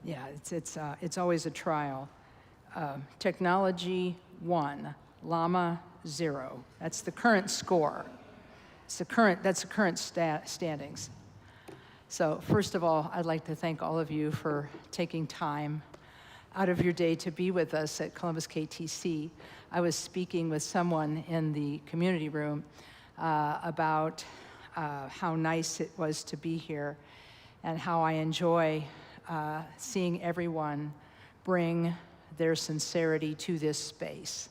Yeah, it's always a trial. Technology 1, Lama 0. That's the current score. That's the current standings. So first of all, I'd like to thank all of you for taking time out of your day to be with us at Columbus KTC. I was speaking with someone in the community room about how nice it was to be here and how I enjoy seeing everyone bring their sincerity to this space.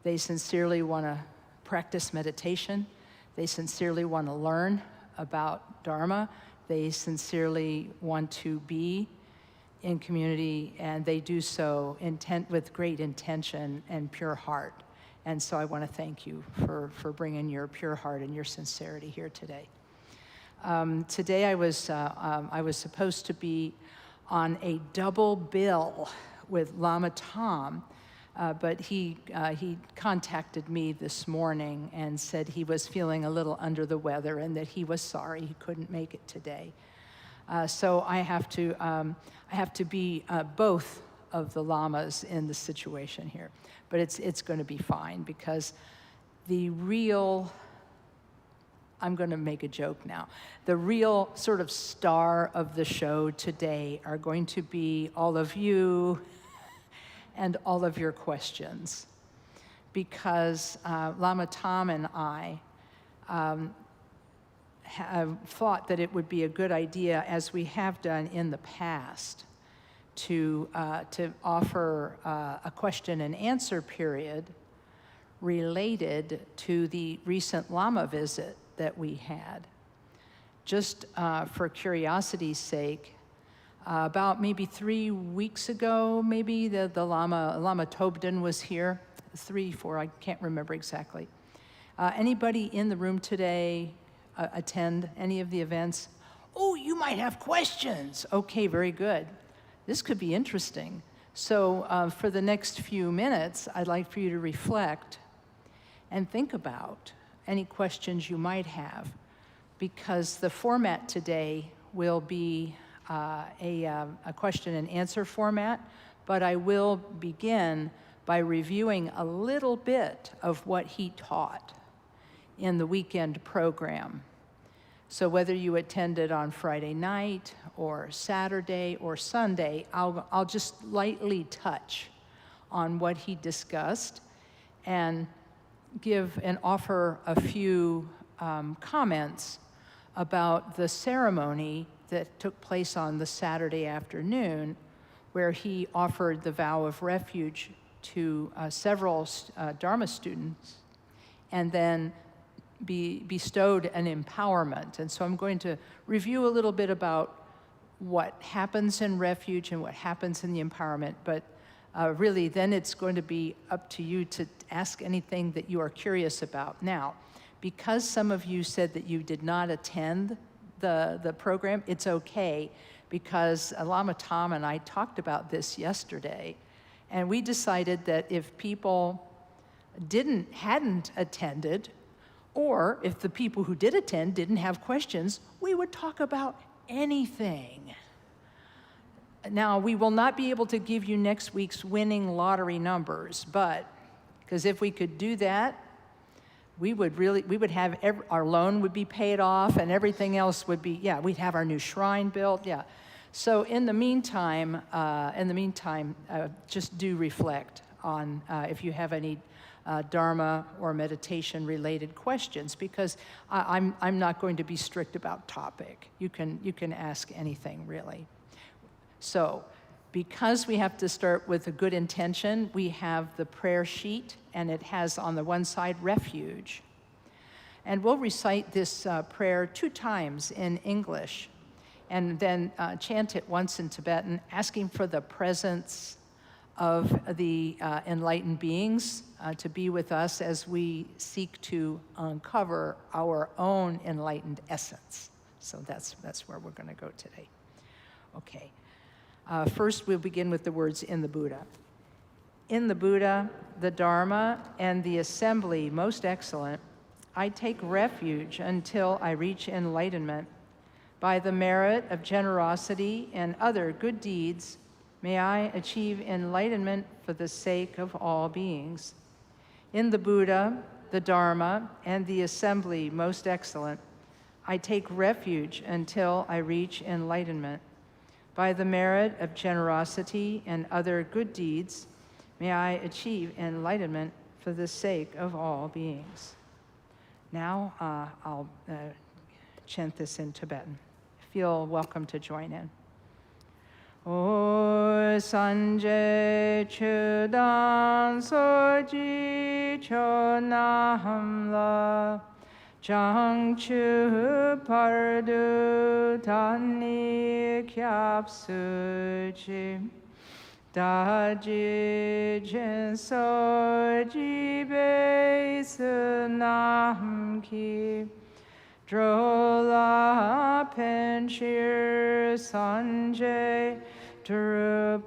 They sincerely want to practice meditation. They sincerely want to learn about Dharma. They sincerely want to be in community, and they do so with great intention and pure heart. And so I want to thank you for bringing your pure heart and your sincerity here today. Today I was supposed to be on a double bill with Lama Tom, but he contacted me this morning and said he was feeling a little under the weather and that he was sorry he couldn't make it today. So I have to be both of the lamas in the situation here, but it's going to be fine because I'm going to make a joke now. The real sort of star of the show today are going to be all of you and all of your questions, because Lama Tom and I have thought that it would be a good idea, as we have done in the past, to offer a question and answer period related to the recent Lama visit that we had. Just for curiosity's sake, about maybe 3 weeks ago, maybe the Lama Tobden was here, 3, 4, I can't remember exactly. Anybody in the room today attend any of the events? Oh, you might have questions. Okay, very good. This could be interesting. So for the next few minutes, I'd like for you to reflect and think about any questions you might have, because the format today will be a question and answer format, but I will begin by reviewing a little bit of what he taught in the weekend program. So whether you attended on Friday night or Saturday or Sunday, I'll just lightly touch on what he discussed and give and offer a few comments about the ceremony that took place on the Saturday afternoon, where he offered the vow of refuge to several Dharma students and then bestowed an empowerment. And so I'm going to review a little bit about what happens in refuge and what happens in the empowerment, but really then it's going to be up to you to ask anything that you are curious about. Now, because some of you said that you did not attend the program, it's okay, because Lama Tom and I talked about this yesterday, and we decided that if people hadn't attended, or if the people who did attend didn't have questions, we would talk about anything. Now, we will not be able to give you next week's winning lottery numbers, but because if we could do that, we would have our loan would be paid off and everything else would be, we'd have our new shrine built, So in the meantime, just do reflect on if you have any Dharma or meditation related questions, because I'm not going to be strict about topic. You can ask anything really. So because we have to start with a good intention, we have the prayer sheet, and it has on the one side refuge. And we'll recite this prayer 2 times in English, and then chant it once in Tibetan, asking for the presence of the enlightened beings to be with us as we seek to uncover our own enlightened essence. So that's where we're going to go today. Okay. First, we'll begin with the words in the Buddha. In the Buddha, the Dharma, and the assembly most excellent, I take refuge until I reach enlightenment. By the merit of generosity and other good deeds, may I achieve enlightenment for the sake of all beings. In the Buddha, the Dharma, and the assembly most excellent, I take refuge until I reach enlightenment. By the merit of generosity and other good deeds, may I achieve enlightenment for the sake of all beings. Now I'll chant this in Tibetan. Feel welcome to join in. O Sanje Chudan Soji Chonamla Jang Chu Pardu Tani Kyap Suji Daji Jen Soji Be Sunam Ki Drola Penshir Sanjay Druparsho.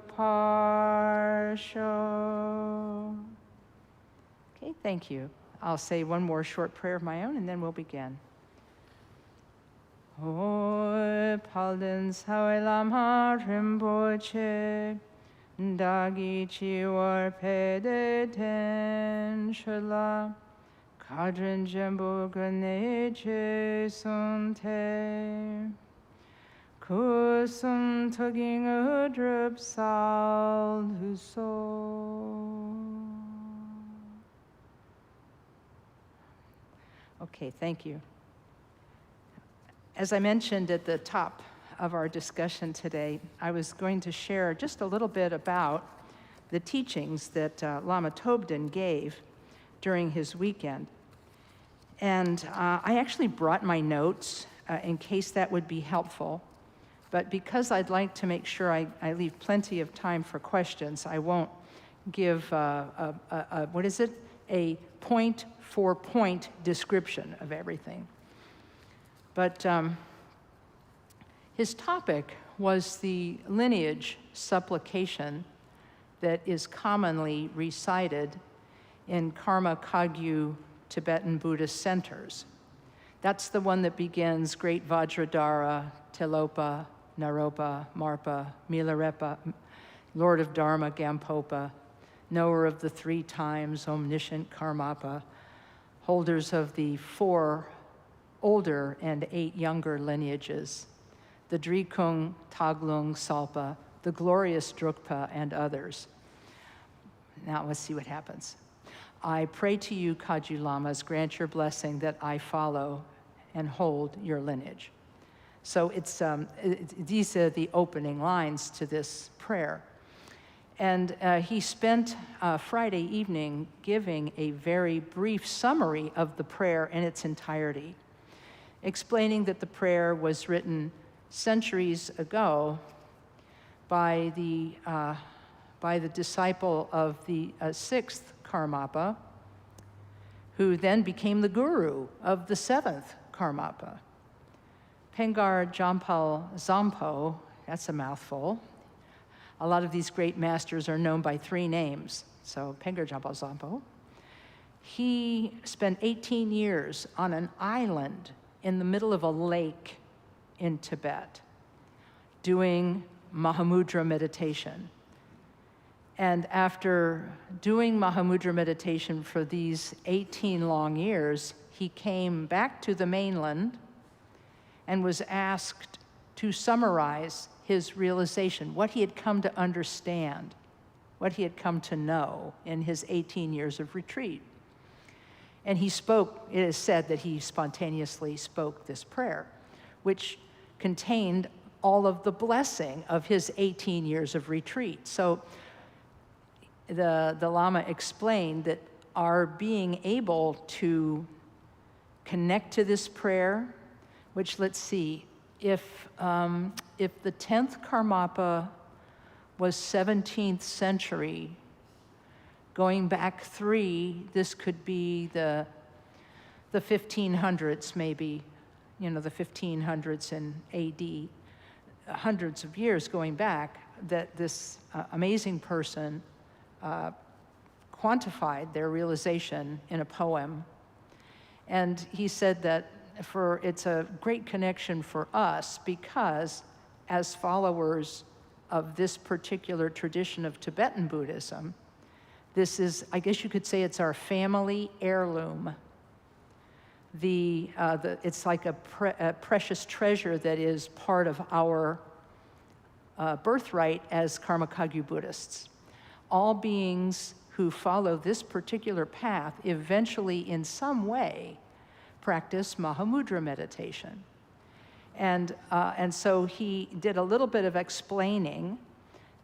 Okay, thank you. I'll say one more short prayer of my own and then we'll begin. O Palden Sawe Lama Rinpoche Dagi Chiwar Pede Ten Shala Kadrin Jembo Ganeche Sunte Kusum Tugging Udrup Sal Huso. Okay, thank you. As I mentioned at the top of our discussion today, I was going to share just a little bit about the teachings that Lama Tobden gave during his weekend. And I actually brought my notes in case that would be helpful. But because I'd like to make sure I leave plenty of time for questions, I won't give a point-for-point description of everything. But his topic was the lineage supplication that is commonly recited in Karma Kagyu Tibetan Buddhist centers. That's the one that begins Great Vajradhara, Tilopa, Naropa, Marpa, Milarepa, Lord of Dharma, Gampopa, knower of the 3 times omniscient Karmapa, holders of the 4 older and 8 younger lineages, the Drikung, Taglung, Salpa, the glorious Drukpa, and others. Now let's see what happens. I pray to you, Kagyu Lamas, grant your blessing that I follow and hold your lineage. So these are the opening lines to this prayer. And he spent Friday evening giving a very brief summary of the prayer in its entirety, explaining that the prayer was written centuries ago by the disciple of the 6th Karmapa, who then became the guru of the 7th Karmapa. Pengar Jampal Zampo, that's a mouthful. A lot of these great masters are known by 3 names. So Pengar Jampal Zampo, he spent 18 years on an island in the middle of a lake in Tibet doing Mahamudra meditation. And after doing Mahamudra meditation for these 18 long years, he came back to the mainland and was asked to summarize his realization, what he had come to understand, what he had come to know in his 18 years of retreat. And he spoke, it is said that he spontaneously spoke this prayer, which contained all of the blessing of his 18 years of retreat. So the Lama explained that our being able to connect to this prayer, which, let's see, if the 10th Karmapa was 17th century, going back 3, this could be the 1500s maybe, the 1500s in AD, hundreds of years going back, that this amazing person quantified their realization in a poem. And he said that it's a great connection for us because as followers of this particular tradition of Tibetan Buddhism, this is, I guess you could say, it's our family heirloom. It's like a precious treasure that is part of our birthright as Karma Kagyu Buddhists. All beings who follow this particular path eventually, in some way, practice Mahamudra meditation. And so he did a little bit of explaining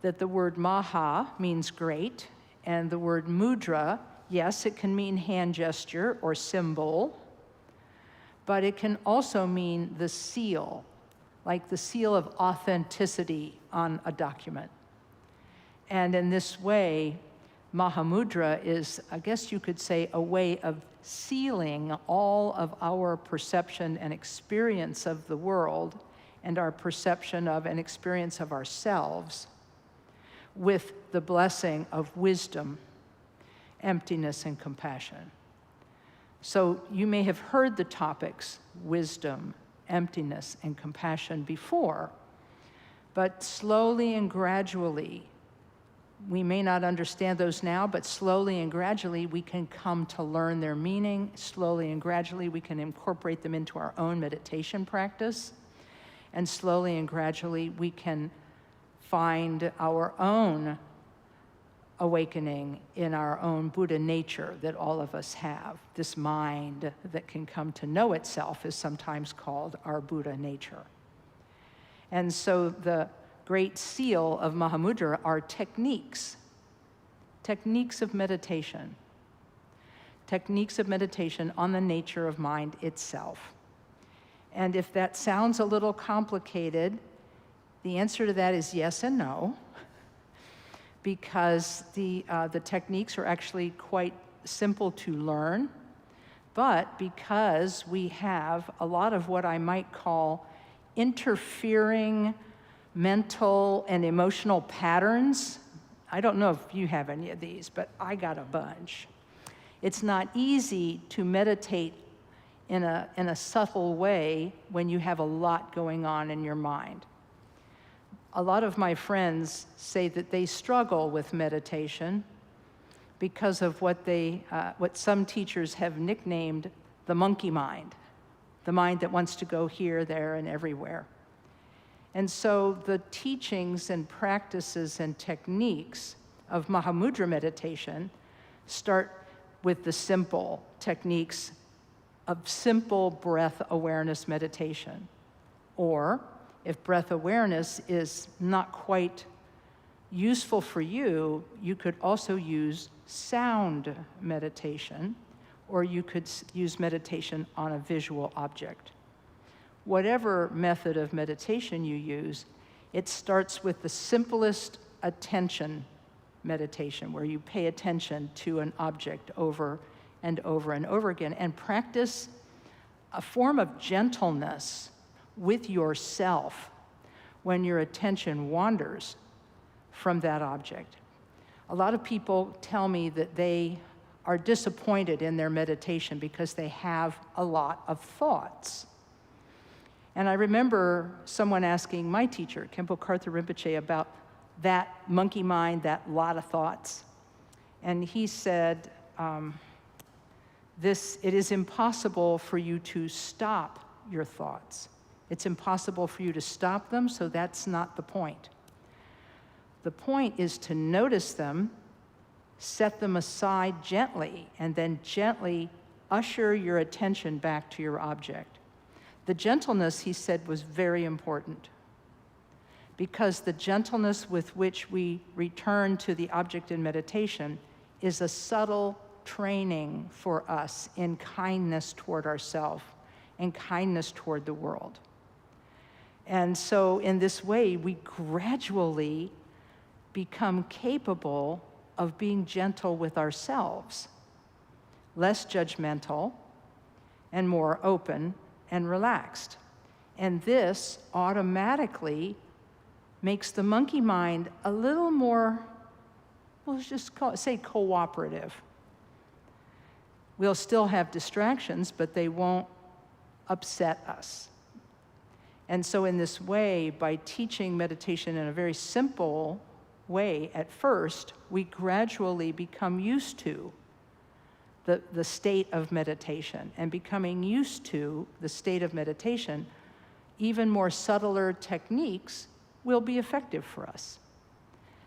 that the word Maha means great, and the word Mudra, yes, it can mean hand gesture or symbol, but it can also mean the seal, like the seal of authenticity on a document. And in this way, Mahamudra is, I guess you could say, a way of sealing all of our perception and experience of the world and our perception of and experience of ourselves with the blessing of wisdom, emptiness, and compassion. So you may have heard the topics wisdom, emptiness, and compassion before, but slowly and gradually, we may not understand those now, but slowly and gradually we can come to learn their meaning. Slowly and gradually we can incorporate them into our own meditation practice. And slowly and gradually we can find our own awakening in our own Buddha nature that all of us have. This mind that can come to know itself is sometimes called our Buddha nature. And so the great seal of Mahamudra are techniques of meditation. Techniques of meditation on the nature of mind itself. And if that sounds a little complicated, the answer to that is yes and no, because the techniques are actually quite simple to learn, but because we have a lot of what I might call interfering mental and emotional patterns. I don't know if you have any of these, but I got a bunch. It's not easy to meditate in a subtle way when you have a lot going on in your mind. A lot of my friends say that they struggle with meditation because of what some teachers have nicknamed the monkey mind, the mind that wants to go here, there, and everywhere. And so the teachings and practices and techniques of Mahamudra meditation start with the simple techniques of simple breath awareness meditation. Or if breath awareness is not quite useful for you, you could also use sound meditation, or you could use meditation on a visual object. Whatever method of meditation you use, it starts with the simplest attention meditation, where you pay attention to an object over and over and over again, and practice a form of gentleness with yourself when your attention wanders from that object. A lot of people tell me that they are disappointed in their meditation because they have a lot of thoughts. And I remember someone asking my teacher, Khenpo Karthar Rinpoche, about that monkey mind, that lot of thoughts. And he said, it is impossible for you to stop your thoughts. It's impossible for you to stop them, so that's not the point. The point is to notice them, set them aside gently, and then gently usher your attention back to your object. The gentleness, he said, was very important, because the gentleness with which we return to the object in meditation is a subtle training for us in kindness toward ourselves and kindness toward the world. And so in this way, we gradually become capable of being gentle with ourselves, less judgmental, and more open and relaxed. And this automatically makes the monkey mind a little more, let's just say cooperative. We'll still have distractions, but they won't upset us. And so in this way, by teaching meditation in a very simple way at first, we gradually become used to the state of meditation. And becoming used to the state of meditation, even more subtler techniques will be effective for us.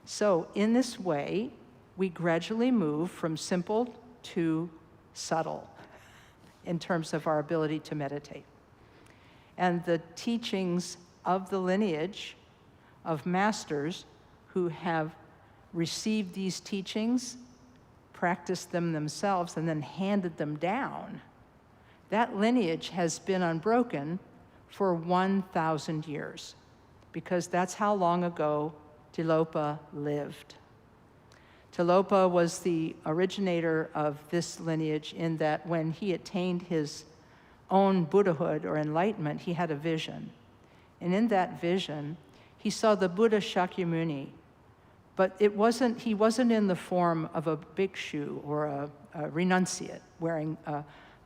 So in this way, we gradually move from simple to subtle in terms of our ability to meditate. And the teachings of the lineage of masters who have received these teachings, practiced them themselves, and then handed them down, that lineage has been unbroken for 1,000 years, because that's how long ago Tilopa lived. Tilopa was the originator of this lineage in that when he attained his own Buddhahood or enlightenment, he had a vision. And in that vision, he saw the Buddha Shakyamuni, but he wasn't in the form of a bhikshu or a renunciate wearing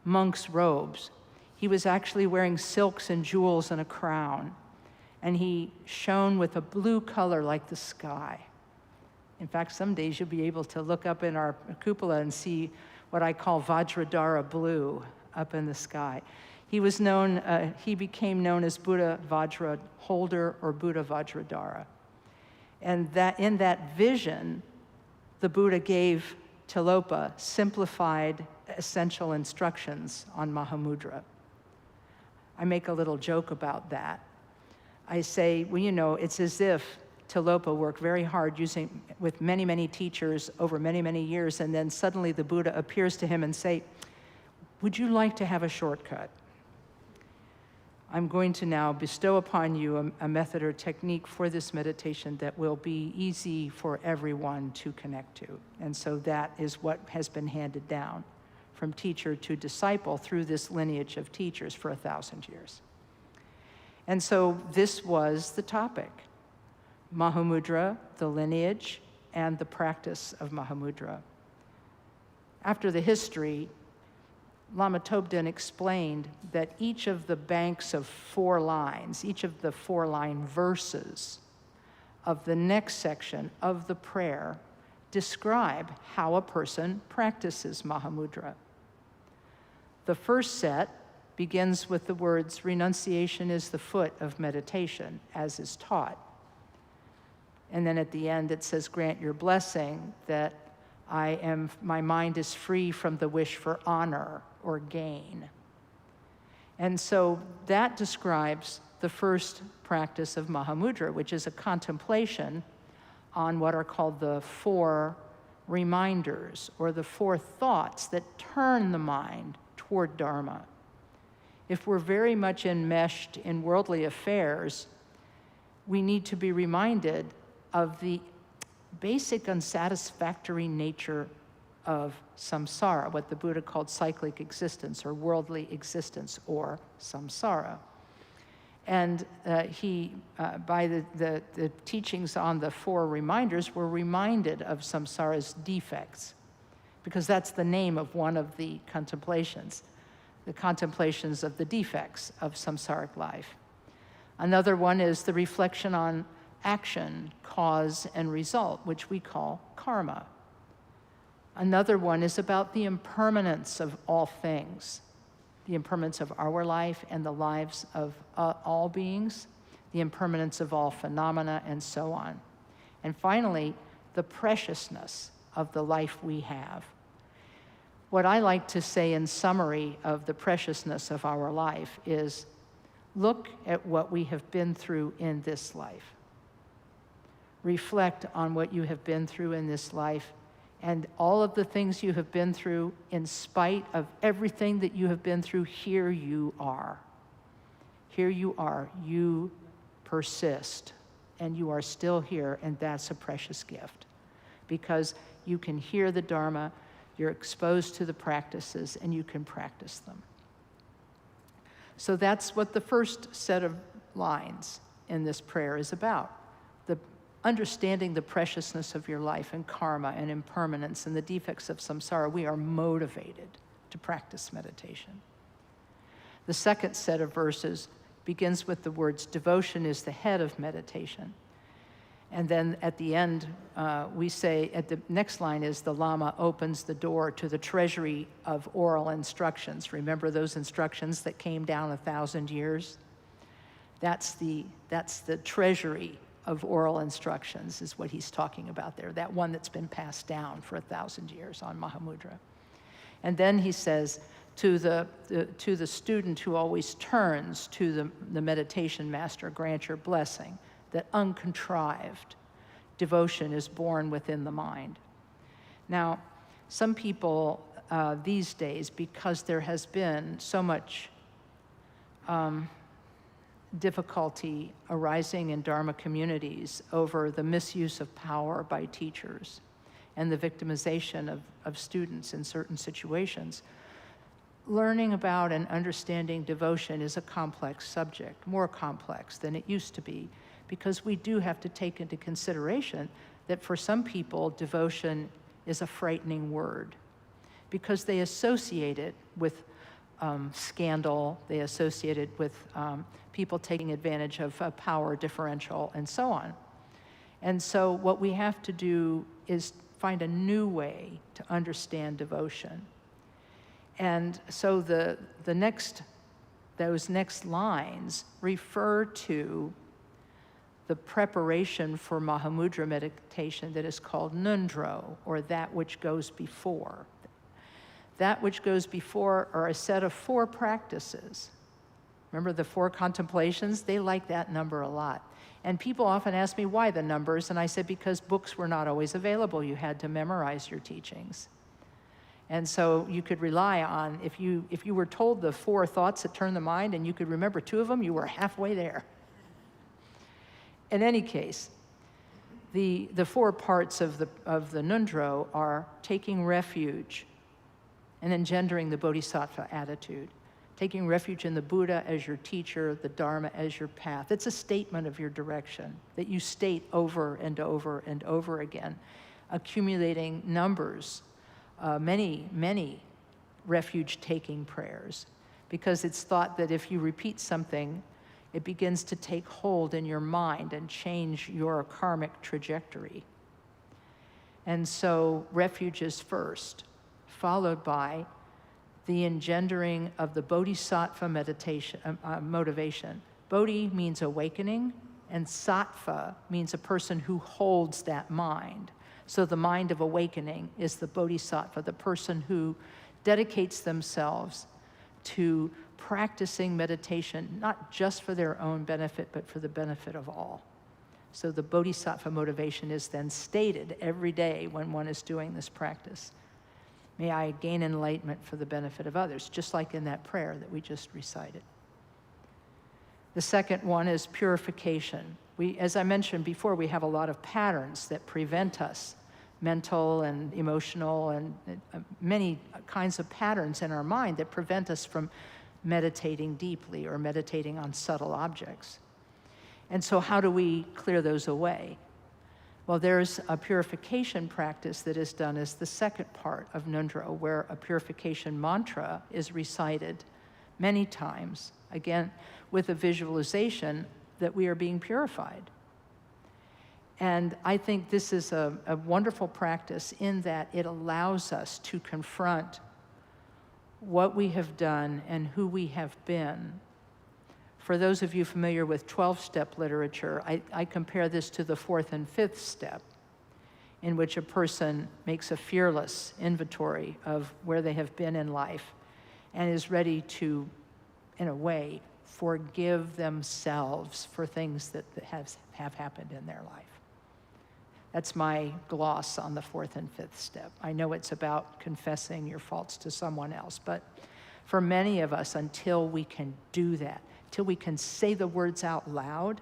monk's robes. He was actually wearing silks and jewels and a crown. And he shone with a blue color like the sky. In fact, some days you'll be able to look up in our cupola and see what I call Vajradhara blue up in the sky. He became known as Buddha Vajra holder or Buddha Vajradhara. And that in that vision, the Buddha gave Tilopa simplified essential instructions on Mahamudra. I make a little joke about that. I say, well, it's as if Tilopa worked very hard with many, many teachers over many, many years, and then suddenly the Buddha appears to him and say, would you like to have a shortcut? I'm going to now bestow upon you a method or technique for this meditation that will be easy for everyone to connect to. And so that is what has been handed down from teacher to disciple through this lineage of teachers for 1,000 years. And so this was the topic: Mahamudra, the lineage, and the practice of Mahamudra. After the history, Lama Tobden explained that each of the banks of 4 lines, each of the 4-line verses of the next section of the prayer describe how a person practices Mahamudra. The first set begins with the words, renunciation is the foot of meditation, as is taught. And then at the end it says, grant your blessing that my mind is free from the wish for honor or gain. And so that describes the first practice of Mahamudra, which is a contemplation on what are called the 4 reminders, or the 4 thoughts that turn the mind toward Dharma. If we're very much enmeshed in worldly affairs, we need to be reminded of the basic unsatisfactory nature of samsara, what the Buddha called cyclic existence or worldly existence, or samsara. And by the teachings on the 4 reminders, we're reminded of samsara's defects, because that's the name of one of the contemplations of the defects of samsaric life. Another one is the reflection on action, cause, and result, which we call karma. Another one is about the impermanence of all things, the impermanence of our life and the lives of all beings, the impermanence of all phenomena, and so on. And finally, the preciousness of the life we have. What I like to say in summary of the preciousness of our life is, look at what we have been through in this life. Reflect on what you have been through in this life, and all of the things you have been through, in spite of everything that you have been through, here you are. Here you are. You persist, and you are still here, and that's a precious gift, because you can hear the Dharma, you're exposed to the practices, and you can practice them. So that's what the first set of lines in this prayer is about. Understanding the preciousness of your life and karma and impermanence and the defects of samsara, we are motivated to practice meditation. The second set of verses begins with the words, devotion is the head of meditation. And then at the end, we say, at the next line is, the Lama opens the door to the treasury of oral instructions. Remember those instructions that came down 1,000 years? That's the treasury of oral instructions is what he's talking about there, that one that's been passed down for 1,000 years on Mahamudra. And then he says, to the student who always turns to the meditation master, grant your blessing, that uncontrived devotion is born within the mind. Now, some people these days, because there has been so much difficulty arising in Dharma communities over the misuse of power by teachers and the victimization of students in certain situations, learning about and understanding devotion is a complex subject, more complex than it used to be, because we do have to take into consideration that for some people, devotion is a frightening word, because they associate it with scandal, they associate it with people taking advantage of a power differential, and so on. And so what we have to do is find a new way to understand devotion. And so those next lines refer to the preparation for Mahamudra meditation that is called Nundro, or that which goes before. That which goes before are a set of 4 practices. Remember the 4 contemplations? They like that number a lot. And people often ask me why the numbers, and I said because books were not always available. You had to memorize your teachings. And so you could rely on, if you were told the 4 thoughts that turn the mind and you could remember 2 of them, you were halfway there. In any case, the 4 parts of the Nundro are taking refuge and engendering the bodhisattva attitude, taking refuge in the Buddha as your teacher, the Dharma as your path. It's a statement of your direction that you state over and over and over again, accumulating numbers, many refuge-taking prayers, because it's thought that if you repeat something, it begins to take hold in your mind and change your karmic trajectory. And so refuge is first, followed by the engendering of the bodhisattva motivation. Bodhi means awakening, and sattva means a person who holds that mind. So the mind of awakening is the bodhisattva, the person who dedicates themselves to practicing meditation, not just for their own benefit, but for the benefit of all. So the bodhisattva motivation is then stated every day when one is doing this practice. May I gain enlightenment for the benefit of others, just like in that prayer that we just recited. The second one is purification. As I mentioned before, we have a lot of patterns that prevent us, mental and emotional and many kinds of patterns in our mind that prevent us from meditating deeply or meditating on subtle objects. And so how do we clear those away? Well, there's a purification practice that is done as the second part of Nundro, where a purification mantra is recited many times, again, with a visualization that we are being purified. And I think this is a wonderful practice in that it allows us to confront what we have done and who we have been. For those of you familiar with 12-step literature, I compare this to the 4th and 5th step, in which a person makes a fearless inventory of where they have been in life and is ready to, in a way, forgive themselves for things that have happened in their life. That's my gloss on the 4th and 5th step. I know it's about confessing your faults to someone else, but for many of us, until we can do that, till we can say the words out loud,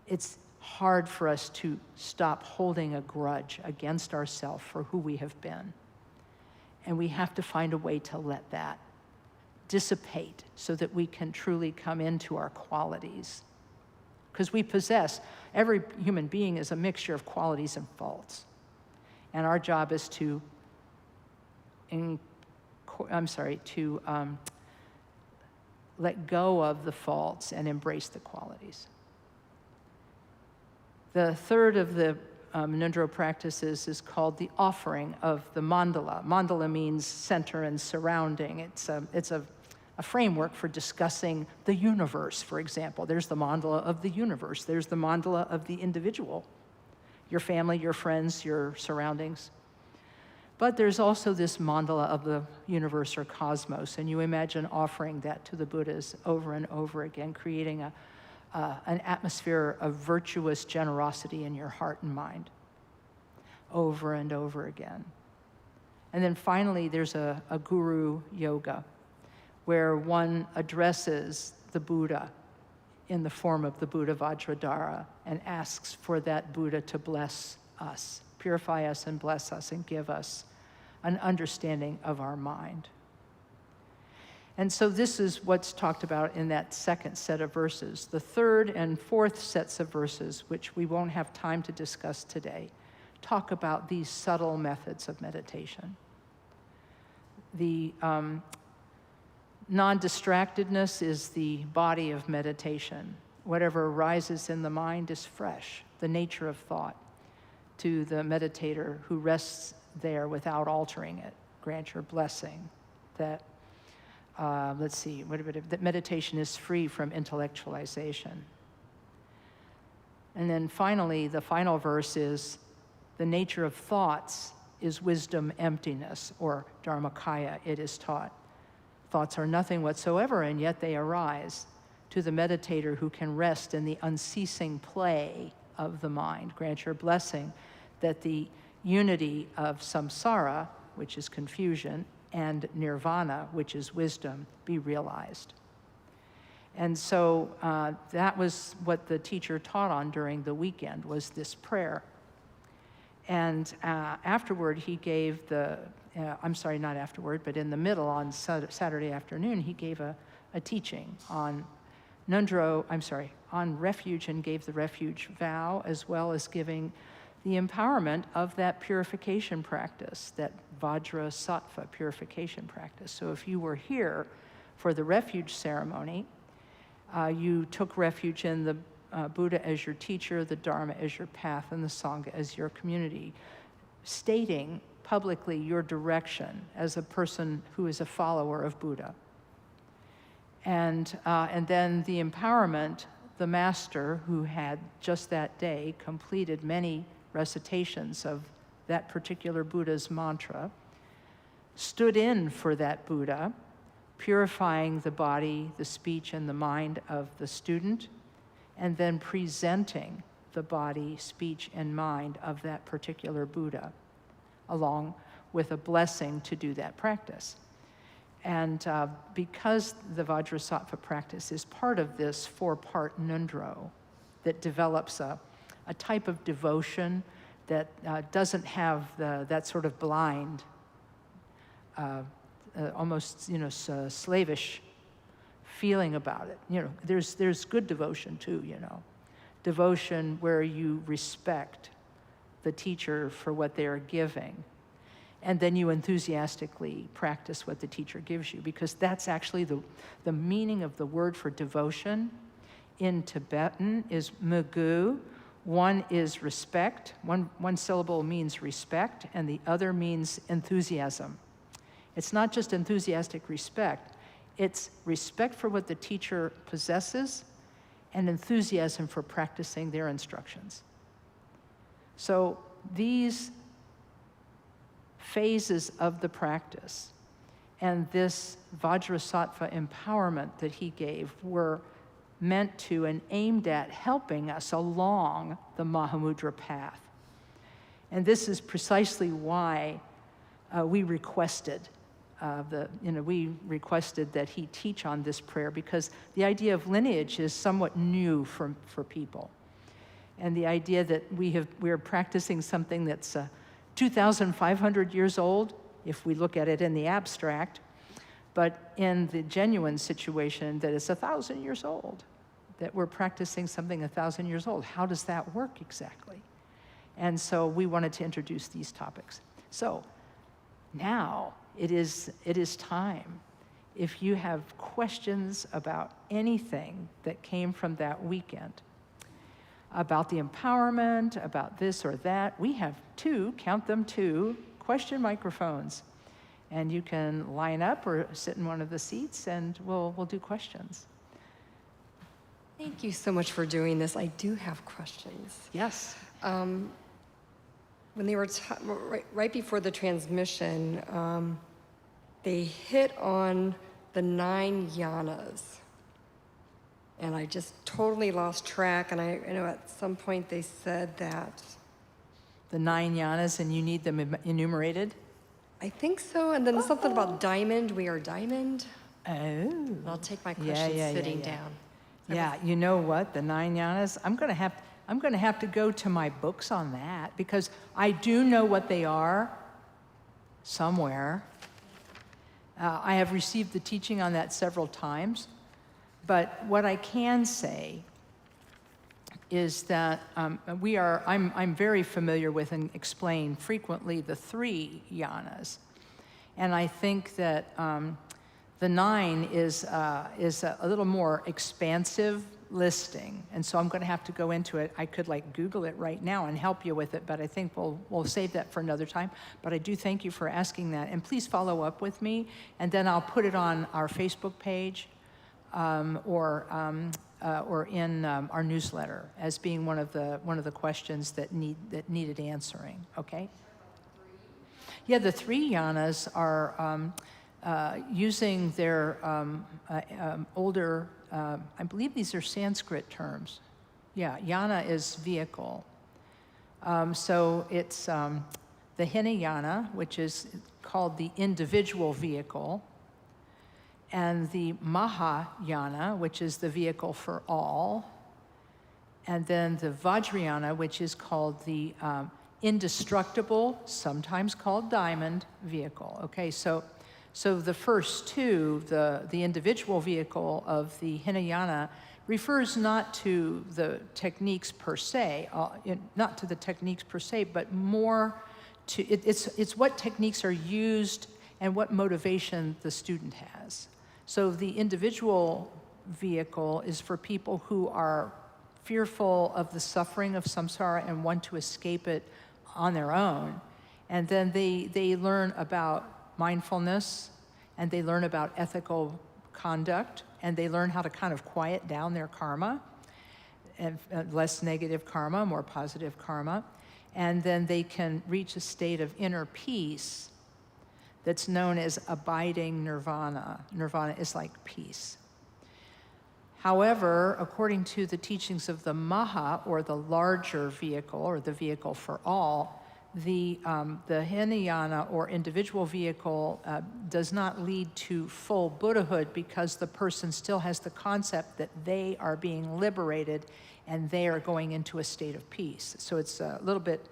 it's hard for us to stop holding a grudge against ourselves for who we have been. And we have to find a way to let that dissipate so that we can truly come into our qualities. Because we possess, every human being is a mixture of qualities and faults. And our job is to let go of the faults and embrace the qualities. The third of the Nundro practices is called the offering of the mandala. Mandala means center and surrounding. It's a framework for discussing the universe, for example. There's the mandala of the universe. There's the mandala of the individual, your family, your friends, your surroundings. But there's also this mandala of the universe or cosmos, and you imagine offering that to the Buddhas over and over again, creating an atmosphere of virtuous generosity in your heart and mind, over and over again. And then finally, there's a guru yoga, where one addresses the Buddha in the form of the Buddha Vajradhara and asks for that Buddha to bless us, purify us and bless us and give us an understanding of our mind. And so this is what's talked about in that second set of verses. The third and fourth sets of verses, which we won't have time to discuss today, talk about these subtle methods of meditation. The non-distractedness is the body of meditation. Whatever arises in the mind is fresh, the nature of thought. To the meditator who rests there without altering it, grant your blessing that, that meditation is free from intellectualization. And then finally, the final verse is, the nature of thoughts is wisdom emptiness, or dharmakaya, it is taught. Thoughts are nothing whatsoever, and yet they arise. To the meditator who can rest in the unceasing play of the mind, grant your blessing that the unity of samsara, which is confusion, and nirvana, which is wisdom, be realized. And so that was what the teacher taught on during the weekend, was this prayer. And afterward, he gave not afterward, but in the middle on Saturday afternoon, he gave a teaching on on refuge, and gave the refuge vow, as well as giving the empowerment of that purification practice, that Vajra Sattva purification practice. So if you were here for the refuge ceremony, you took refuge in the Buddha as your teacher, the Dharma as your path, and the Sangha as your community, stating publicly your direction as a person who is a follower of Buddha. And then the empowerment, the master, who had just that day completed many recitations of that particular Buddha's mantra, stood in for that Buddha, purifying the body, the speech, and the mind of the student, and then presenting the body, speech, and mind of that particular Buddha, along with a blessing to do that practice. And because the Vajrasattva practice is part of this four-part Nundro that develops a type of devotion that doesn't have that sort of blind, almost slavish feeling about it. There's good devotion too. Devotion where you respect the teacher for what they are giving, and then you enthusiastically practice what the teacher gives you, because that's actually the meaning of the word for devotion in Tibetan is mugu. One is respect. One syllable means respect, and the other means enthusiasm. It's not just enthusiastic respect. It's respect for what the teacher possesses and enthusiasm for practicing their instructions. So these phases of the practice and this Vajrasattva empowerment that he gave were meant to and aimed at helping us along the Mahamudra path. And this is precisely why we requested that he teach on this prayer, because the idea of lineage is somewhat new for people. And the idea that we're practicing something that's 2,500 years old, if we look at it in the abstract, but in the genuine situation that it's 1,000 years old, that we're practicing something 1,000 years old. How does that work exactly? And so we wanted to introduce these topics. So now it is time. if you have questions about anything that came from that weekend, about the empowerment, about this or that, we have two, count them two, question microphones. And you can line up or sit in one of the seats and we'll do questions. Thank you so much for doing this. I do have questions. Yes. When they were right before the transmission, they hit on the 9 yanas. And I just totally lost track. And I know at some point they said that. The 9 yanas, and you need them enumerated? I think so. And then something about diamond. We are diamond. Oh. And I'll take my questions sitting down. Yeah, you know what? The 9 yanas. I'm going to have to go to my books on that because I do know what they are somewhere. I have received the teaching on that several times, but what I can say is that I'm very familiar with and explain frequently the 3 yanas, and I think that the 9 is a little more expansive listing, and so I'm going to have to go into it. I could Google it right now and help you with it, but I think we'll save that for another time. But I do thank you for asking that, and please follow up with me, and then I'll put it on our Facebook page or in our newsletter as being one of the questions that needed answering. Okay. Yeah, the 3 yanas are using their older. I believe these are Sanskrit terms. Yeah, yana is vehicle. So it's the Hinayana, which is called the individual vehicle, and the Mahayana, which is the vehicle for all, and then the Vajrayana, which is called the indestructible, sometimes called diamond, vehicle. Okay, so the first 2, the individual vehicle of the Hinayana, refers not to the techniques per se, but more to it's what techniques are used and what motivation the student has. So the individual vehicle is for people who are fearful of the suffering of samsara and want to escape it on their own. And then they learn about mindfulness, and they learn about ethical conduct, and they learn how to kind of quiet down their karma, and less negative karma, more positive karma. And then they can reach a state of inner peace that's known as abiding nirvana. Nirvana is like peace. However, according to the teachings of the Maha, or the larger vehicle, or the vehicle for all, the Hinayana, or individual vehicle, does not lead to full Buddhahood because the person still has the concept that they are being liberated and they are going into a state of peace. So it's a little bit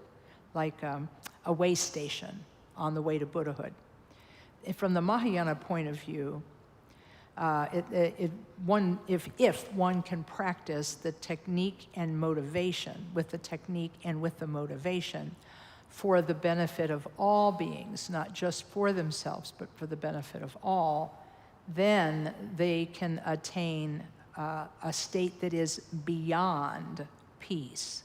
like a way station on the way to Buddhahood. From the Mahayana point of view, if one can practice the technique and motivation, with the technique and with the motivation, for the benefit of all beings, not just for themselves, but for the benefit of all, then they can attain a state that is beyond peace.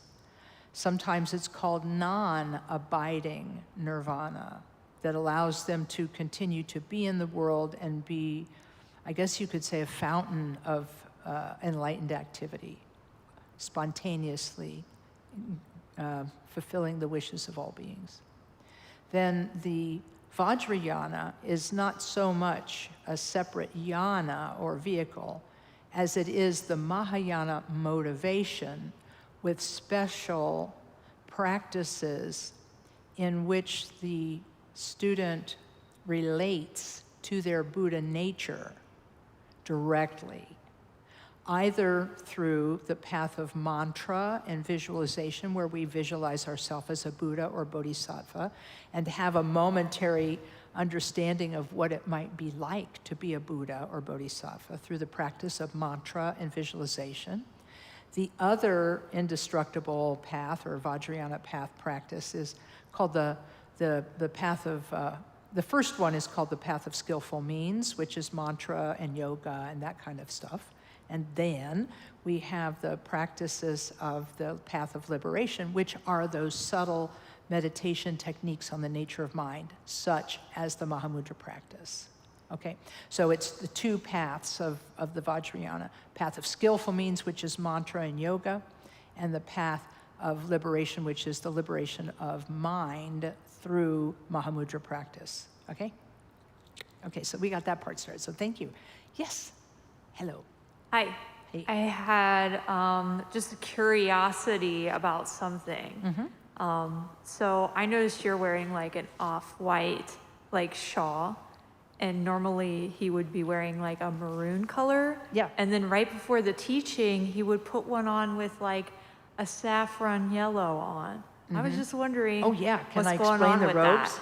Sometimes it's called non-abiding nirvana, that allows them to continue to be in the world and be, I guess you could say, a fountain of enlightened activity, spontaneously fulfilling the wishes of all beings. Then the Vajrayana is not so much a separate yana or vehicle as it is the Mahayana motivation with special practices in which the student relates to their Buddha nature directly, either through the path of mantra and visualization, where we visualize ourselves as a Buddha or Bodhisattva and have a momentary understanding of what it might be like to be a Buddha or Bodhisattva through the practice of mantra and visualization. The other indestructible path, or Vajrayana path practice, is called the path of the first one is called the Path of Skillful Means, which is mantra and yoga and that kind of stuff. And then we have the practices of the Path of Liberation, which are those subtle meditation techniques on the nature of mind, such as the Mahamudra practice. Okay, so it's the two paths of the Vajrayana: path of skillful means, which is mantra and yoga, and the path of liberation, which is the liberation of mind through Mahamudra practice. Okay? Okay, so we got that part started. So thank you. Yes. Hello. Hi. Hey. I had just a curiosity about something. So I noticed you're wearing like an off-white like shawl, and normally he would be wearing like a maroon color. Yeah. And then right before the teaching, he would put one on with like a saffron yellow on. I was just wondering. Oh yeah, can what's I going explain on the with robes? that?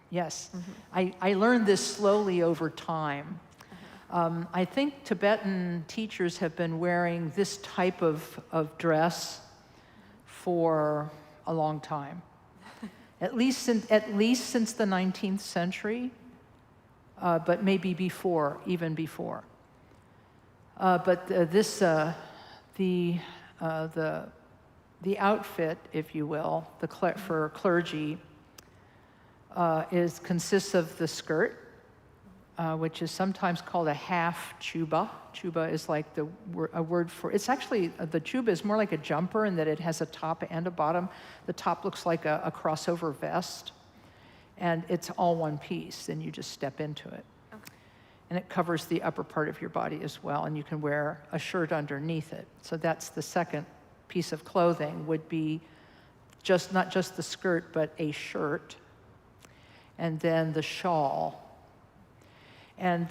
Yes. I learned this slowly over time. I think Tibetan teachers have been wearing this type of dress for a long time. At least since the 19th century, but maybe before, even before. But the outfit, if you will, for clergy, consists of the skirt, which is sometimes called a half chuba. Chuba is like a word for, it's actually, the chuba is more like a jumper in that it has a top and a bottom. The top looks like a crossover vest, and it's all one piece, and you just step into it. Okay. And it covers the upper part of your body as well, and you can wear a shirt underneath it. So that's the second piece of clothing, would be not just the skirt, but a shirt, and then the shawl. And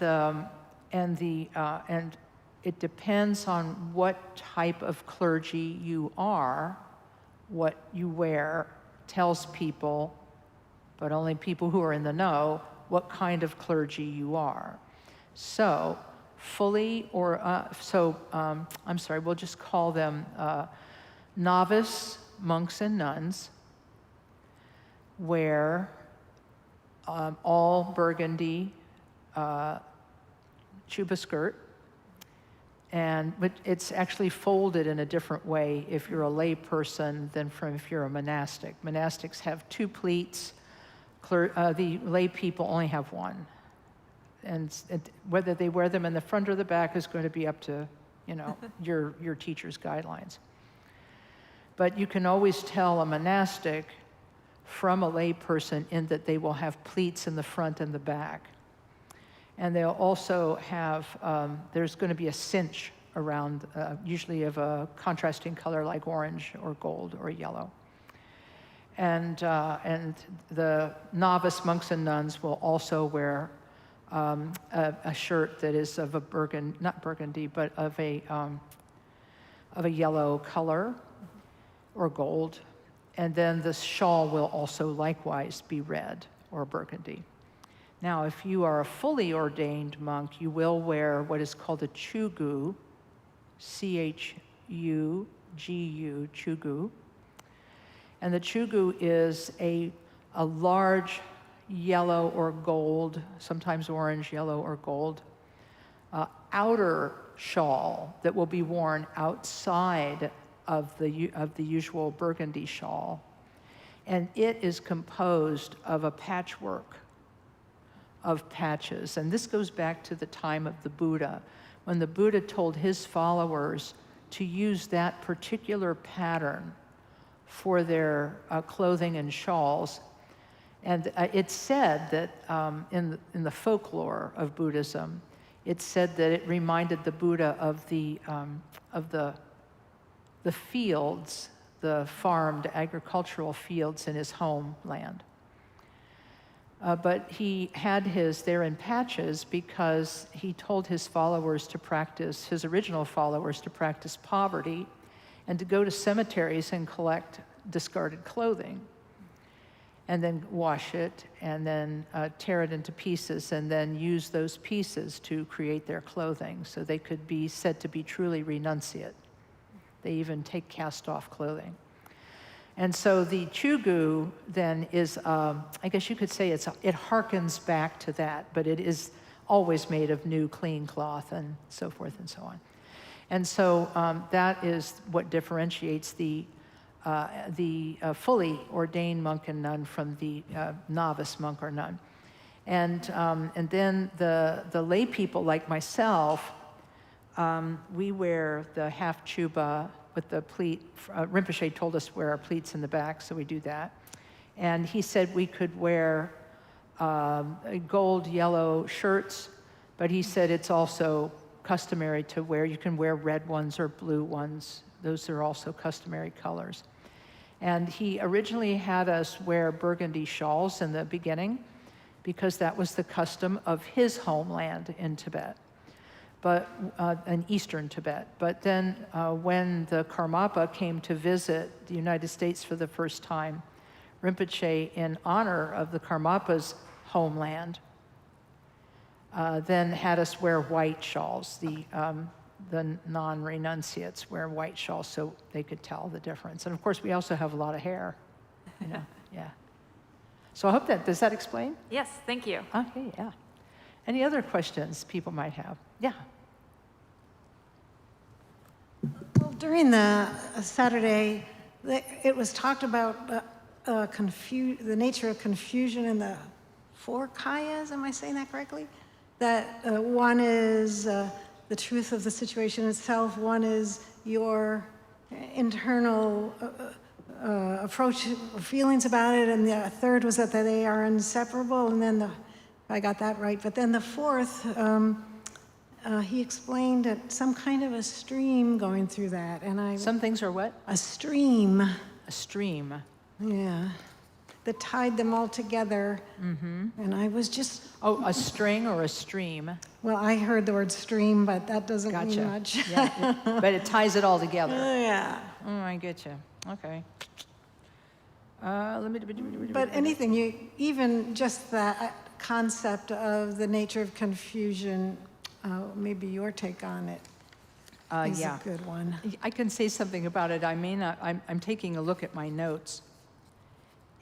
it depends on what type of clergy you are. What you wear tells people, but only people who are in the know, what kind of clergy you are. So, we'll just call them novice monks and nuns wear all burgundy chuba skirt, but it's actually folded in a different way if you're a lay person than if you're a monastic. Monastics have two pleats. The lay people only have one, and whether they wear them in the front or the back is going to be up to your teacher's guidelines. But you can always tell a monastic from a lay person in that they will have pleats in the front and the back. And they'll also have, there's going to be a cinch around, usually of a contrasting color like orange or gold or yellow. And the novice monks and nuns will also wear a shirt that is of a not burgundy, but of a yellow color or gold. And then the shawl will also likewise be red or burgundy. Now, if you are a fully ordained monk, you will wear what is called a chugu, Chugu, chugu. And the chugu is a large yellow or gold, sometimes orange, yellow, or gold, outer shawl that will be worn outside of the usual burgundy shawl. And it is composed of a patchwork of patches. And this goes back to the time of the Buddha, when the Buddha told his followers to use that particular pattern for their clothing and shawls. And it's said that in the folklore of Buddhism, it's said that it reminded the Buddha of the fields, the farmed agricultural fields in his homeland. But he had his there in patches because he told his followers to practice, his original followers to practice poverty and to go to cemeteries and collect discarded clothing and then wash it and then tear it into pieces and then use those pieces to create their clothing so they could be said to be truly renunciate. They even take cast-off clothing. And so the chugu then is, I guess you could say it harkens back to that, but it is always made of new clean cloth and so forth and so on. And so that is what differentiates the fully ordained monk and nun from the novice monk or nun. And then the lay people like myself, we wear the half chuba with the pleat. Rinpoche told us to wear our pleats in the back, so we do that. And he said we could wear gold, yellow shirts, but he said it's also customary to wear. You can wear red ones or blue ones. Those are also customary colors. And he originally had us wear burgundy shawls in the beginning because that was the custom of his homeland in Tibet, but in eastern Tibet. But then when the Karmapa came to visit the United States for the first time, Rinpoche, in honor of the Karmapa's homeland, then had us wear white shawls. The non-renunciates wear white shawls so they could tell the difference. And of course, we also have a lot of hair, you know, yeah. So I hope does that explain? Yes, thank you. Okay, yeah. Any other questions people might have? Yeah. Well, during the Saturday, it was talked about the nature of confusion in the four kayas. Am I saying that correctly? That one is the truth of the situation itself. One is your internal approach or feelings about it, and the third was that they are inseparable. And then I got that right. But then the fourth, he explained that some kind of a stream going through that, and Some things are what? a stream, A stream. yeah, that tied them all together. And I was just, Oh, a string or a stream. well, I heard the word stream, but that doesn't Gotcha. mean much. Yeah, but it ties it all together. Yeah. Oh, I get you. Okay. But anything, even just that concept of the nature of confusion, maybe your take on it is yeah. a good one. I can say something about it. I may not, I'm taking a look at my notes,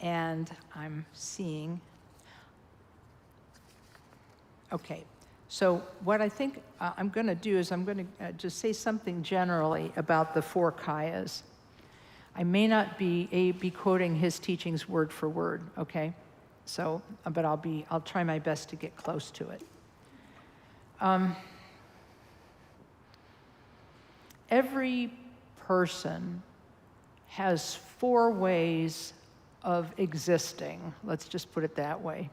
and I'm seeing. Okay, so what I think I'm going to do is I'm going to just say something generally about the four kayas. I may not be quoting his teachings word for word, okay? So, but I'll try my best to get close to it. Every person has four ways of existing. Let's just put it that way.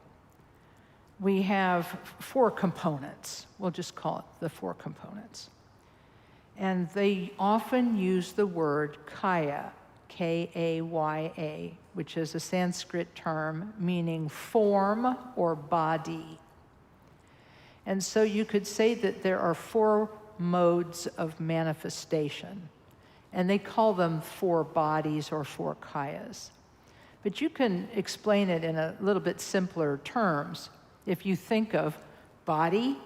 We have four components. We'll just call it the four components. And they often use the word kaya, K-A-Y-A, which is a Sanskrit term meaning form or body. And so you could say that there are four modes of manifestation, and they call them four bodies or four kayas. But you can explain it in a little bit simpler terms if you think of body,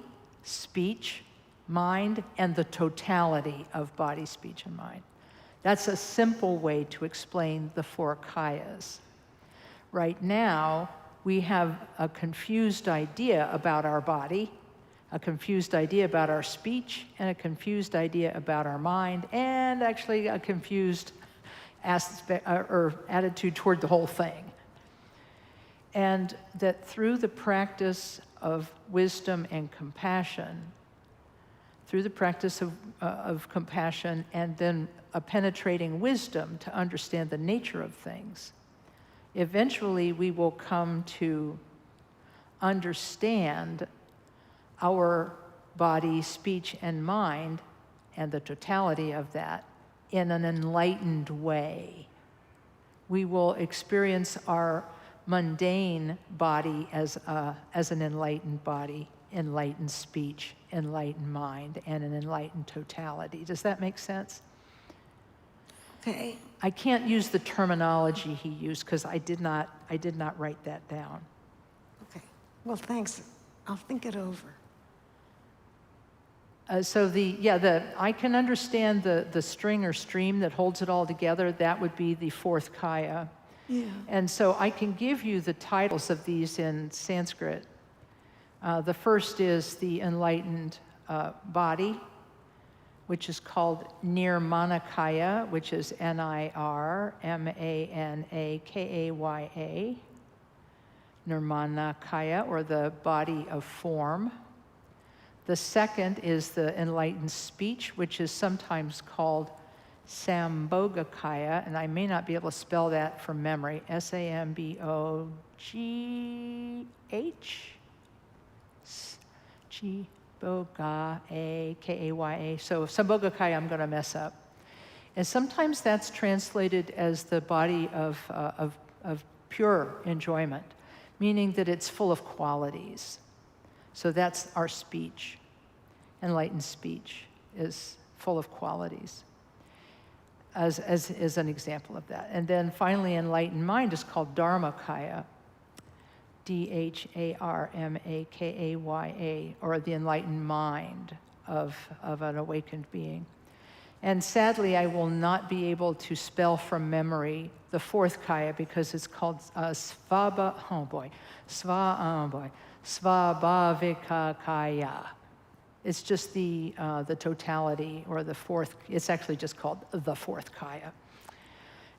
speech, mind, and the totality of body, speech, and mind. That's a simple way to explain the four kayas. Right now, we have a confused idea about our body, a confused idea about our speech, and a confused idea about our mind, and actually a confused aspect or attitude toward the whole thing. And that through the practice of wisdom and compassion, through the practice of compassion and then a penetrating wisdom to understand the nature of things, eventually we will come to understand our body, speech, and mind, and the totality of that in an enlightened way. We will experience our mundane body as an enlightened body, enlightened speech, enlightened mind, and an enlightened totality. Does that make sense? Okay. I can't use the terminology he used because I did not write that down. Okay. Well, thanks. I'll think it over. I can understand the string or stream that holds it all together. That would be the fourth kaya. Yeah. And so I can give you the titles of these in Sanskrit. The first is the enlightened body, which is called Nirmanakaya, which is Nirmanakaya, Nirmanakaya, or the body of form. The second is the enlightened speech, which is sometimes called Sambhogakaya, and I may not be able to spell that from memory, Sambogh, G-Bogakaya. So Sambhogakaya, I'm going to mess up. And sometimes that's translated as the body of pure enjoyment, meaning that it's full of qualities. So that's our speech. Enlightened speech is full of qualities, as an example of that. And then finally, enlightened mind is called Dharmakaya, Dharmakaya, or the enlightened mind of an awakened being. And sadly, I will not be able to spell from memory the fourth kaya because it's called Svabhavikakaya. It's just the totality, or the fourth. It's actually just called the fourth kaya,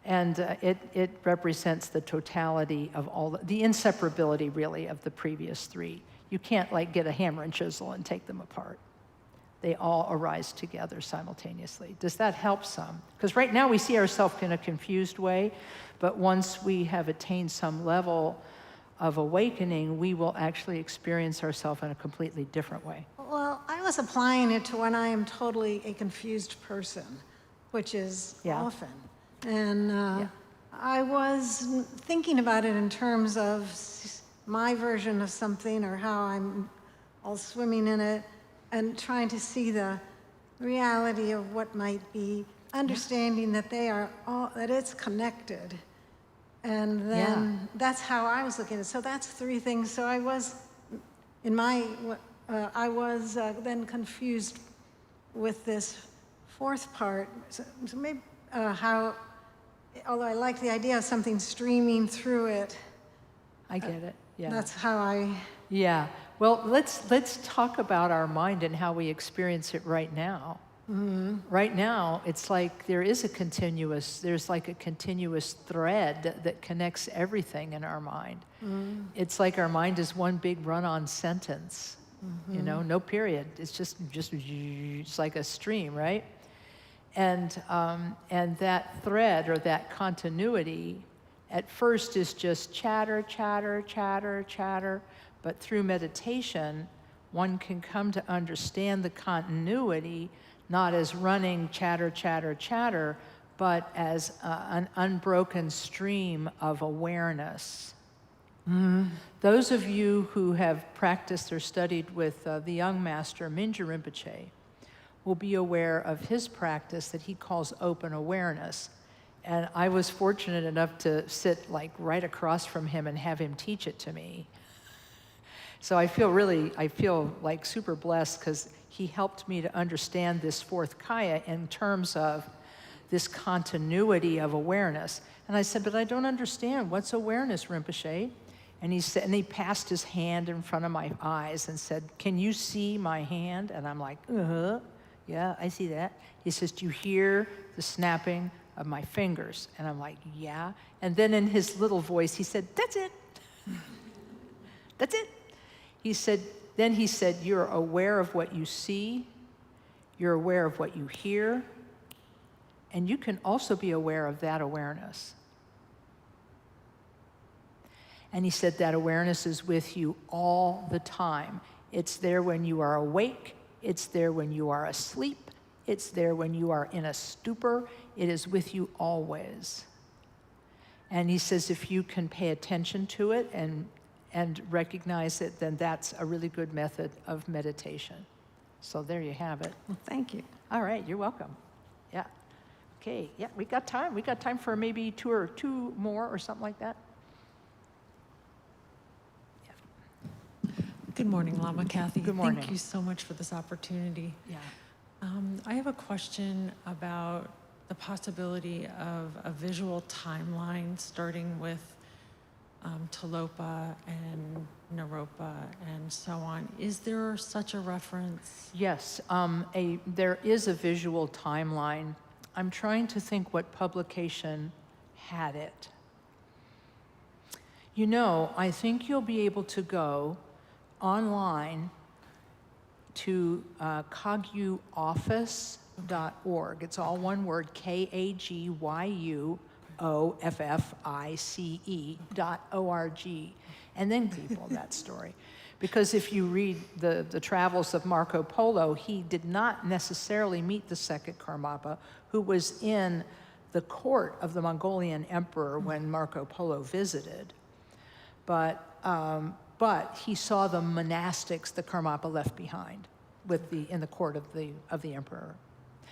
and it represents the totality of all the inseparability, really, of the previous three. You can't get a hammer and chisel and take them apart. They all arise together simultaneously. Does that help some? Because right now we see ourselves in a confused way, but once we have attained some level of awakening, we will actually experience ourselves in a completely different way. Well, I was applying it to when I am totally a confused person, which is often. And I was thinking about it in terms of my version of something, or how I'm all swimming in it, and trying to see the reality of what might be, understanding that that it's connected. And then that's how I was looking at it. So that's three things. So I was, then confused with this fourth part. So maybe although I like the idea of something streaming through it. I get it, yeah. That's how I... Yeah, well, let's talk about our mind and how we experience it right now. Mm-hmm. Right now, it's like there's like a continuous thread that connects everything in our mind. Mm-hmm. It's like our mind is one big run-on sentence, no period. It's just it's like a stream, right? And that thread, or that continuity, at first is just chatter, chatter, chatter, chatter, but through meditation, one can come to understand the continuity not as running chatter, chatter, chatter, but as an unbroken stream of awareness. Mm-hmm. Those of you who have practiced or studied with the young master, Mingyur Rinpoche, will be aware of his practice that he calls open awareness. And I was fortunate enough to sit right across from him and have him teach it to me. So I feel like super blessed, because he helped me to understand this fourth kaya in terms of this continuity of awareness. And I said, but I don't understand. What's awareness, Rinpoche? And he passed his hand in front of my eyes and said, can you see my hand? And I'm like, yeah, I see that. He says, do you hear the snapping of my fingers? And I'm like, yeah. And then in his little voice, he said, that's it. That's it. He said, you're aware of what you see, you're aware of what you hear, and you can also be aware of that awareness. And he said that awareness is with you all the time. It's there when you are awake, it's there when you are asleep, it's there when you are in a stupor, it is with you always. And he says if you can pay attention to it and recognize it, then that's a really good method of meditation. So there you have it. Well, thank you. All right, you're welcome. Yeah. Okay, yeah, we got time. We got time for maybe two more or something like that. Good Good morning, Lama Kathy. Good morning. Thank you so much for this opportunity. Yeah. I have a question about the possibility of a visual timeline starting with Talopa and Naropa and so on. Is there such a reference? Yes, there is a visual timeline. I'm trying to think what publication had it. You know, I think you'll be able to go online to kagyuoffice.org. It's all one word, KAGYUOFFICE.org. And then Google that story. Because if you read the travels of Marco Polo, he did not necessarily meet the second Karmapa, who was in the court of the Mongolian emperor when Marco Polo visited. But he saw the monastics the Karmapa left behind in the court of the emperor.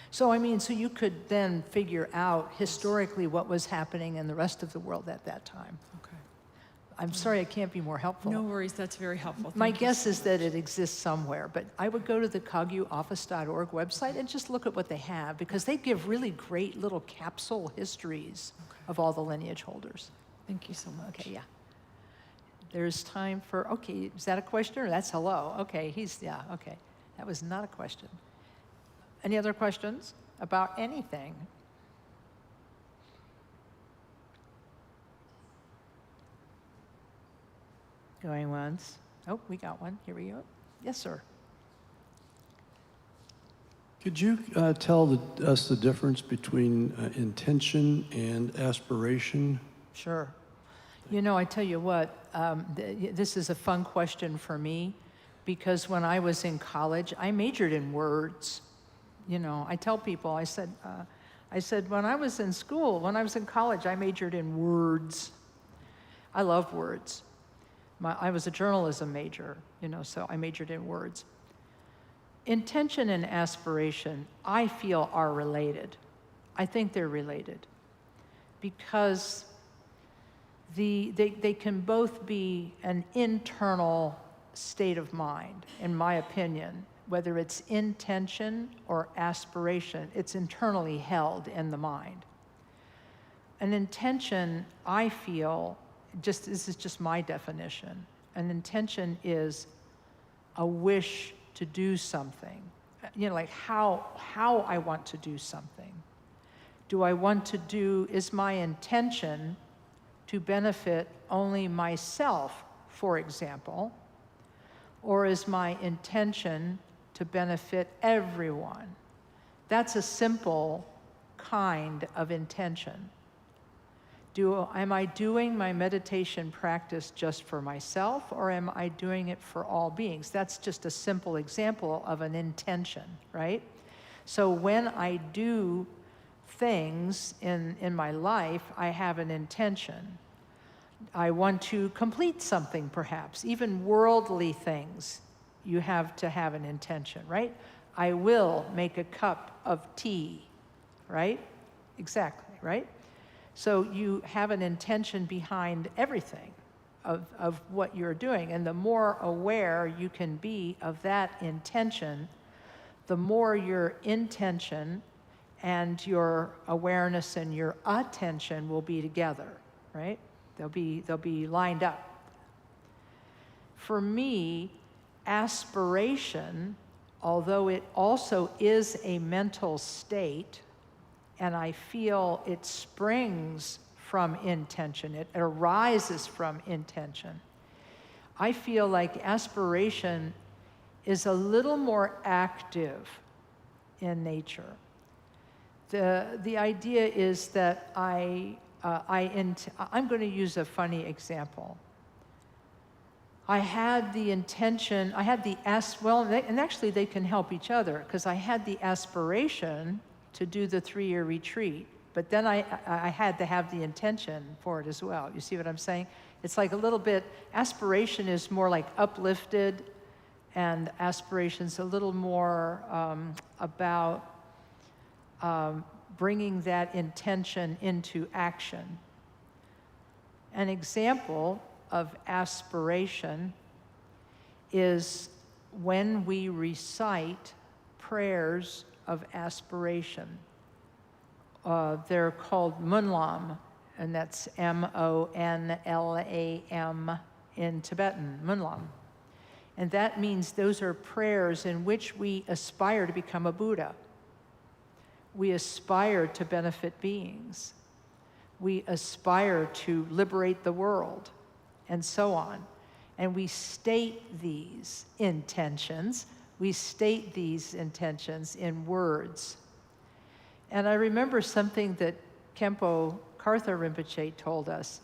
So I mean, so you could then figure out historically what was happening in the rest of the world at that time. Okay. I'm sorry I can't be more helpful. No worries, that's very helpful. My Thank you guess so is much. that it exists somewhere, but I would go to the kagyuoffice.org website and just look at what they have, because they give really great little capsule histories of all the lineage holders. Thank you so much. Okay, yeah. There's time for, okay, is that a question or that's hello? Okay, okay. That was not a question. Any other questions about anything? Going once. Oh, we got one. Here we go. Yes, sir. Could you tell us the difference between intention and aspiration? Sure. You know, I tell you what, this is a fun question for me, because when I was in college, I majored in words. You know, I tell people, I said, when I was in school, when I was in college, I majored in words. I love words. I was a journalism major, you know, so I majored in words. Intention and aspiration, I feel, are related. I think they're related because they can both be an internal state of mind, in my opinion. Whether it's intention or aspiration, it's internally held in the mind. An intention, I feel, this is just my definition, an intention is a wish to do something. You know, like how I want to do something. Is my intention to benefit only myself, for example, or is my intention to benefit everyone? That's a simple kind of intention. Am I doing my meditation practice just for myself, or am I doing it for all beings? That's just a simple example of an intention, right? So when I do things in my life, I have an intention. I want to complete something, perhaps, even worldly things. You have to have an intention, right? I will make a cup of tea, right? Exactly, right? So you have an intention behind everything of what you're doing. And the more aware you can be of that intention, the more your intention and your awareness and your attention will be together, right? They'll be lined up. For me, aspiration, although it also is a mental state, and I feel it springs from intention, it arises from intention, I feel like aspiration is a little more active in nature. The idea is that I'm going to use a funny example. I had the intention, and actually they can help each other, because I had the aspiration to do the 3-year retreat, but then I had to have the intention for it as well. You see what I'm saying? It's like a little bit, aspiration is more like uplifted, and aspiration's a little more about bringing that intention into action. An example of aspiration is when we recite prayers of aspiration. They're called munlam, and that's M-O-N-L-A-M in Tibetan, munlam. And that means those are prayers in which we aspire to become a Buddha. We aspire to benefit beings. We aspire to liberate the world, and so on. And we state these intentions. We state these intentions in words. And I remember something that Khenpo Karthar Rinpoche told us.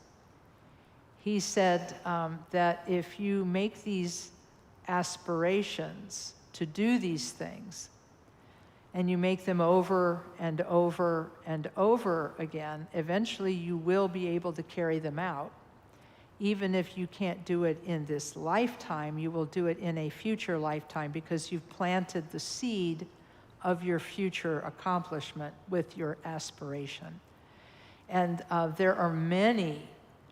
He said that if you make these aspirations to do these things, and you make them over and over and over again, eventually you will be able to carry them out. Even if you can't do it in this lifetime, you will do it in a future lifetime because you've planted the seed of your future accomplishment with your aspiration. And there are many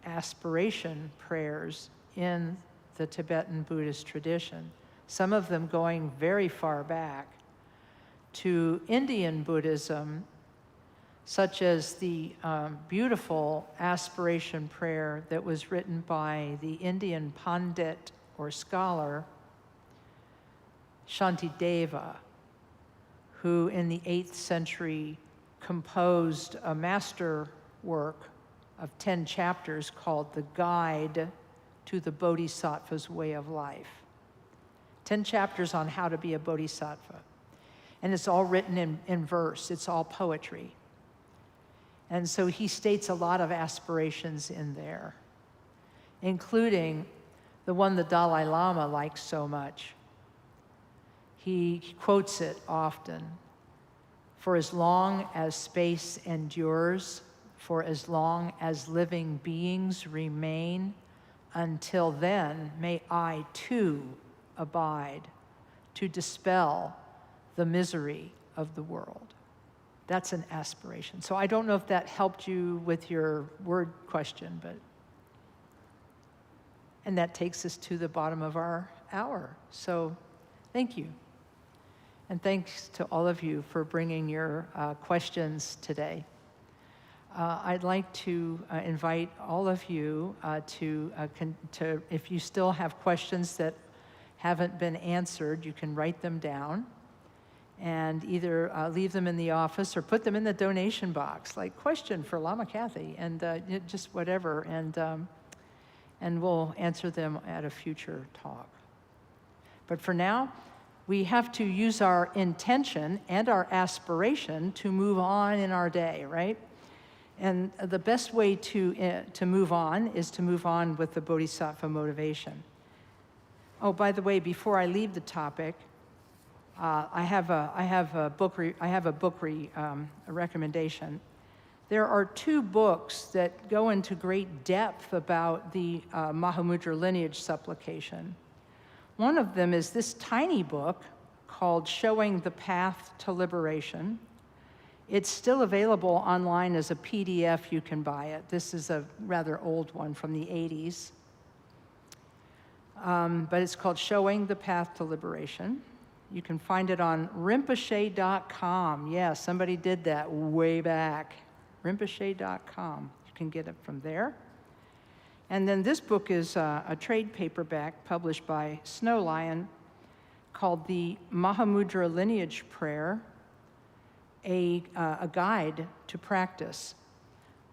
aspiration prayers in the Tibetan Buddhist tradition, some of them going very far back to Indian Buddhism, such as the beautiful aspiration prayer that was written by the Indian Pandit or scholar, Shantideva, who in the 8th century composed a master work of 10 chapters called The Guide to the Bodhisattva's Way of Life. 10 chapters on how to be a bodhisattva. And it's all written in verse, it's all poetry. And so he states a lot of aspirations in there, including the one the Dalai Lama likes so much. He quotes it often. For as long as space endures, for as long as living beings remain, until then may I too abide to dispel the misery of the world. That's an aspiration. So I don't know if that helped you with your word question, and that takes us to the bottom of our hour. So thank you. And thanks to all of you for bringing your questions today. I'd like to invite all of you to, if you still have questions that haven't been answered, you can write them down and either leave them in the office or put them in the donation box, like question for Lama Kathy, and just whatever, and we'll answer them at a future talk. But for now, we have to use our intention and our aspiration to move on in our day, right? And the best way to move on is to move on with the Bodhisattva motivation. Oh, by the way, before I leave the topic, I have a book recommendation. There are 2 books that go into great depth about the Mahamudra lineage supplication. One of them is this tiny book called Showing the Path to Liberation. It's still available online as a PDF. You can buy it. This is a rather old one from the 80s. But it's called Showing the Path to Liberation. You can find it on Rinpoche.com. Yeah, somebody did that way back. Rinpoche.com. You can get it from there. And then this book is a trade paperback published by Snow Lion called The Mahamudra Lineage Prayer, a guide to practice.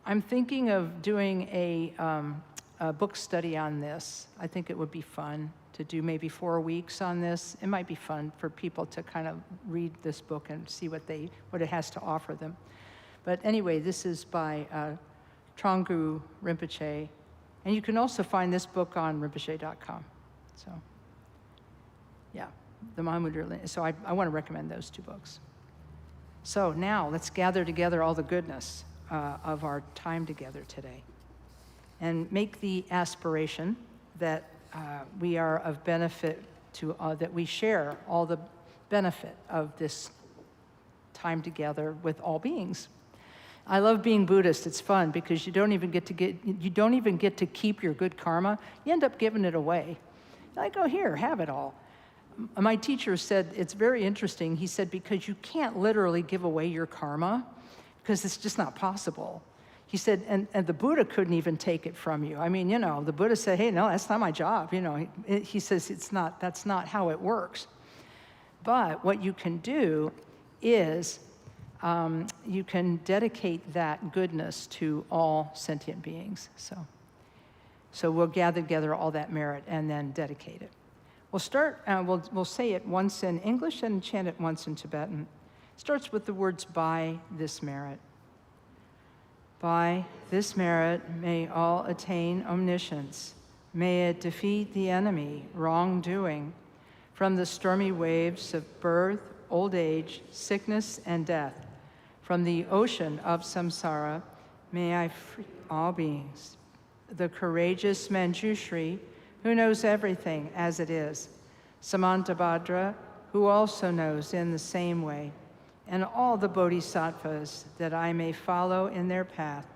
I'm thinking of doing a book study on this. I think it would be fun to do maybe 4 weeks on this. It might be fun for people to kind of read this book and see what it has to offer them. But anyway, this is by Trongru Rinpoche. And you can also find this book on Rinpoche.com. So, yeah, the Mahamudra. So I want to recommend those 2 books. So now let's gather together all the goodness of our time together today and make the aspiration that we are of benefit to, that we share all the benefit of this time together with all beings. I love being Buddhist. It's fun because you don't even get to keep your good karma. You end up giving it away. I go, here, have it all. My teacher said, it's very interesting. He said, because you can't literally give away your karma, because it's just not possible. He said, and the Buddha couldn't even take it from you. I mean, you know, the Buddha said, hey, no, that's not my job. You know, he says, that's not how it works. But what you can do is you can dedicate that goodness to all sentient beings. So we'll gather together all that merit and then dedicate it. We'll start, we'll say it once in English and chant it once in Tibetan. It starts with the words, by this merit. By this merit, may all attain omniscience. May it defeat the enemy, wrongdoing, from the stormy waves of birth, old age, sickness, and death. From the ocean of samsara, may I free all beings. The courageous Manjushri, who knows everything as it is. Samantabhadra, who also knows in the same way. And all the bodhisattvas, that I may follow in their path,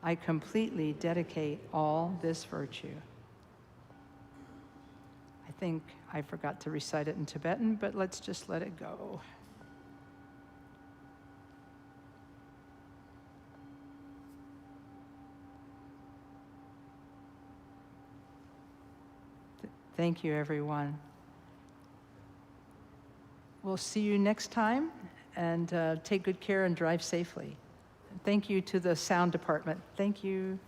I completely dedicate all this virtue. I think I forgot to recite it in Tibetan, but let's just let it go. Thank you, everyone. We'll see you next time, and take good care and drive safely. Thank you to the sound department. Thank you.